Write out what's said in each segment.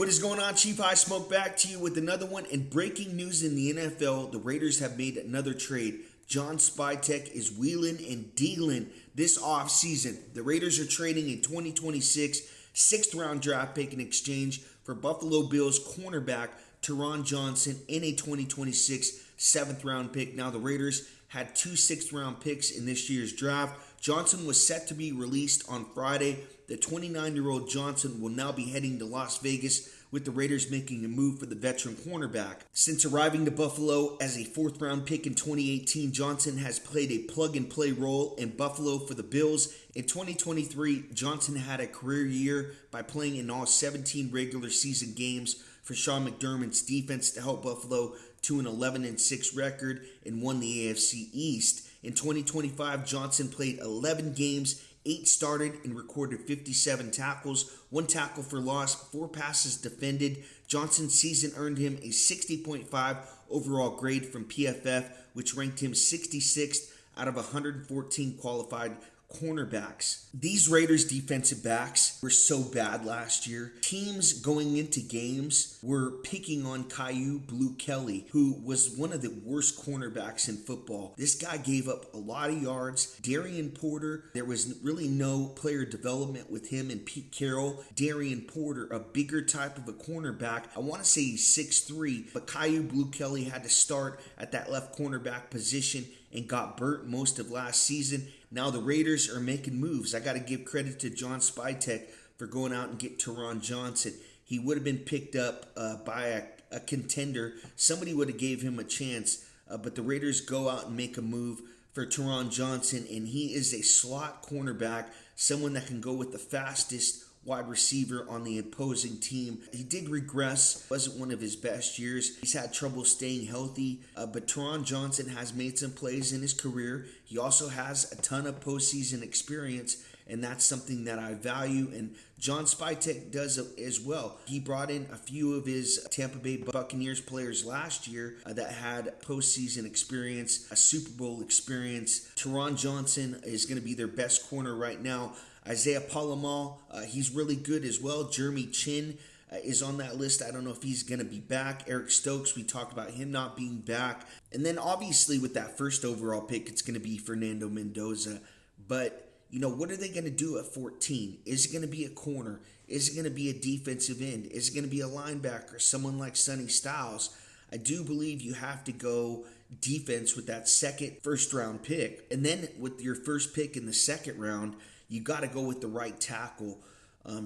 What is going on, Chief High Smoke? Back to you with another one. And breaking news in the NFL, the Raiders have made another trade. John Spytek is wheeling and dealing this offseason. The Raiders are trading a 2026 sixth-round draft pick in exchange for Buffalo Bills cornerback TARON Johnson in a 2026 seventh-round pick. Now, the Raiders had two sixth-round picks in this year's draft. Johnson was set to be released on Friday. The 29-year-old Johnson will now be heading to Las Vegas, with the Raiders making a move for the veteran cornerback. Since arriving to Buffalo as a fourth-round pick in 2018, Johnson has played a plug-and-play role in Buffalo for the Bills. In 2023, Johnson had a career year by playing in all 17 regular season games for Sean McDermott's defense to help Buffalo to an 11-6 record and won the AFC East. In 2025, Johnson played 11 games, 8 started, and recorded 57 tackles, 1 tackle for loss, 4 passes defended. Johnson's season earned him a 60.5 overall grade from PFF, which ranked him 66th out of 114 qualified cornerbacks. These Raiders defensive backs were so bad last year. Teams going into games were picking on Caillou Blue Kelly, who was one of the worst cornerbacks in football. This guy gave up a lot of yards. Darian Porter, there was really no player development with him and Pete Carroll. Darian Porter, a bigger type of a cornerback. I want to say he's 6'3", but Caillou Blue Kelly had to start at that left cornerback position and got burnt most of last season. Now the Raiders are making moves. I got to give credit to John Spytek for going out and get TARON Johnson. He would have been picked up by a contender. Somebody would have gave him a chance, but the Raiders go out and make a move for TARON Johnson, and he is a slot cornerback, someone that can go with the fastest wide receiver on the opposing team. He did regress, wasn't one of his best years. He's had trouble staying healthy, but TARON Johnson has made some plays in his career. He also has a ton of postseason experience, and that's something that I value, and John Spytek does as well. He brought in a few of his Tampa Bay Buccaneers players last year that had postseason experience, a Super Bowl experience. TARON Johnson is going to be their best corner right now. Isaiah Palamal, he's really good as well. Jeremy Chin is on that list. I don't know if he's going to be back. Eric Stokes, we talked about him not being back. And then obviously with that first overall pick, it's going to be Fernando Mendoza. But, what are they going to do at 14? Is it going to be a corner? Is it going to be a defensive end? Is it going to be a linebacker? Someone like Sonny Styles? I do believe you have to go defense with that second first-round pick. And then with your first pick in the second round, you got to go with the right tackle.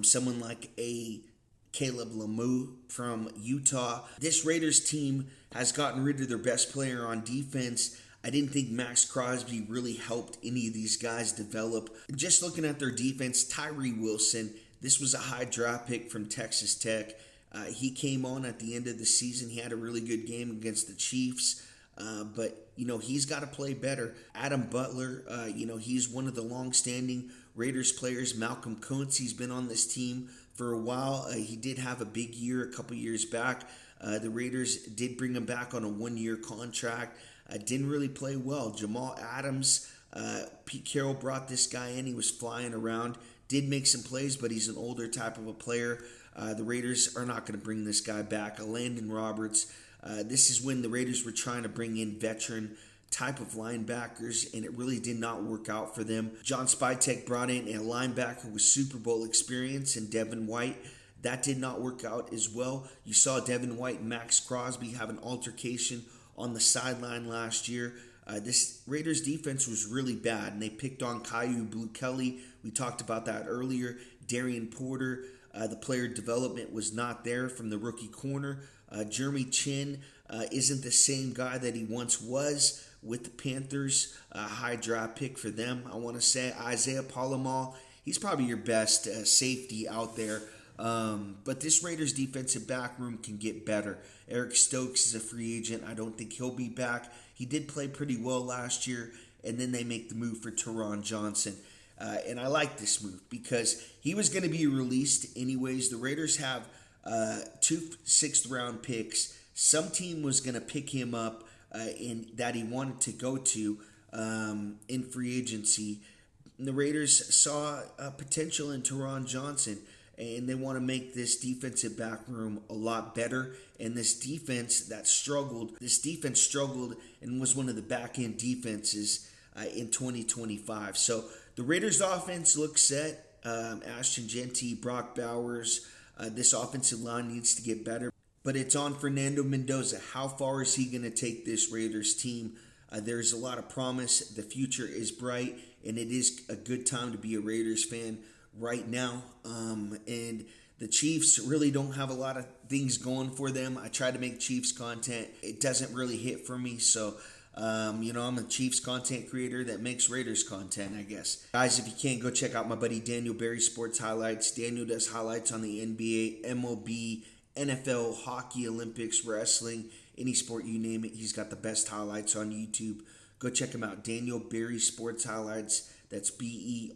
Someone like a Caleb Lemieux from Utah. This Raiders team has gotten rid of their best player on defense. I didn't think Max Crosby really helped any of these guys develop. Just looking at their defense, Tyree Wilson, this was a high draft pick from Texas Tech. He came on at the end of the season. He had a really good game against the Chiefs. But he's got to play better. Adam Butler, he's one of the long-standing Raiders players. Malcolm Kuntz, he's been on this team for a while. He did have a big year a couple years back. The Raiders did bring him back on a one-year contract. Didn't really play well. Jamal Adams, Pete Carroll brought this guy in. He was flying around. Did make some plays, but he's an older type of a player. The Raiders are not going to bring this guy back. Landon Roberts, this is when the Raiders were trying to bring in veteran type of linebackers, and it really did not work out for them. John Spytek brought in a linebacker with Super Bowl experience and Devin White. That did not work out as well. You saw Devin White and Max Crosby have an altercation on the sideline last year. This Raiders defense was really bad, and they picked on Caillou Blue Kelly. We talked about that earlier. Darian Porter, the player development was not there from the rookie corner. Jeremy Chin isn't the same guy that he once was with the Panthers. High draft pick for them. I want to say Isaiah Palamal, he's probably your best safety out there. But this Raiders defensive back room can get better. Eric Stokes is a free agent. I don't think he'll be back. He did play pretty well last year, and then they make the move for TARON Johnson. And I like this move because he was going to be released anyways. The Raiders have 2 sixth-round picks. Some team was going to pick him up that he wanted to go to in free agency. And the Raiders saw potential in TARON Johnson. and they want to make this defensive back room a lot better. And this defense struggled and was one of the back end defenses in 2025. So the Raiders offense looks set. Ashton Genty, Brock Bowers, this offensive line needs to get better. But it's on Fernando Mendoza. How far is he going to take this Raiders team? There's a lot of promise. The future is bright, and it is a good time to be a Raiders fan right now. And the Chiefs really don't have a lot of things going for them. I try to make Chiefs content. It doesn't really hit for me, so I'm a Chiefs content creator that makes Raiders content, I guess. Guys, if you can't, go check out my buddy Daniel Berry Sports Highlights. Daniel does highlights on the NBA, MLB, NFL, hockey, Olympics, wrestling, any sport you name it. He's got the best highlights on YouTube. Go check him out, Daniel Berry Sports Highlights. That's Berri.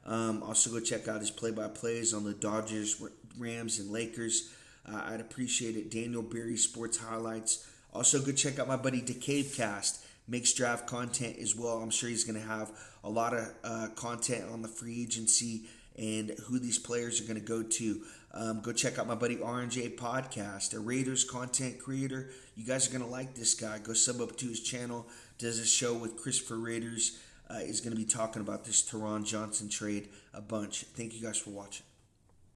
Also, go check out his play-by-plays on the Dodgers, Rams, and Lakers. I'd appreciate it. Daniel Berry Sports Highlights. Also, go check out my buddy DeCaveCast. Makes draft content as well. I'm sure he's going to have a lot of content on the free agency and who these players are going to go to. Go check out my buddy RNJ Podcast, a Raiders content creator. You guys are going to like this guy. Go sub up to his channel. Does a show with Christopher Raiders. Is going to be talking about this Taron Johnson trade a bunch. Thank you guys for watching.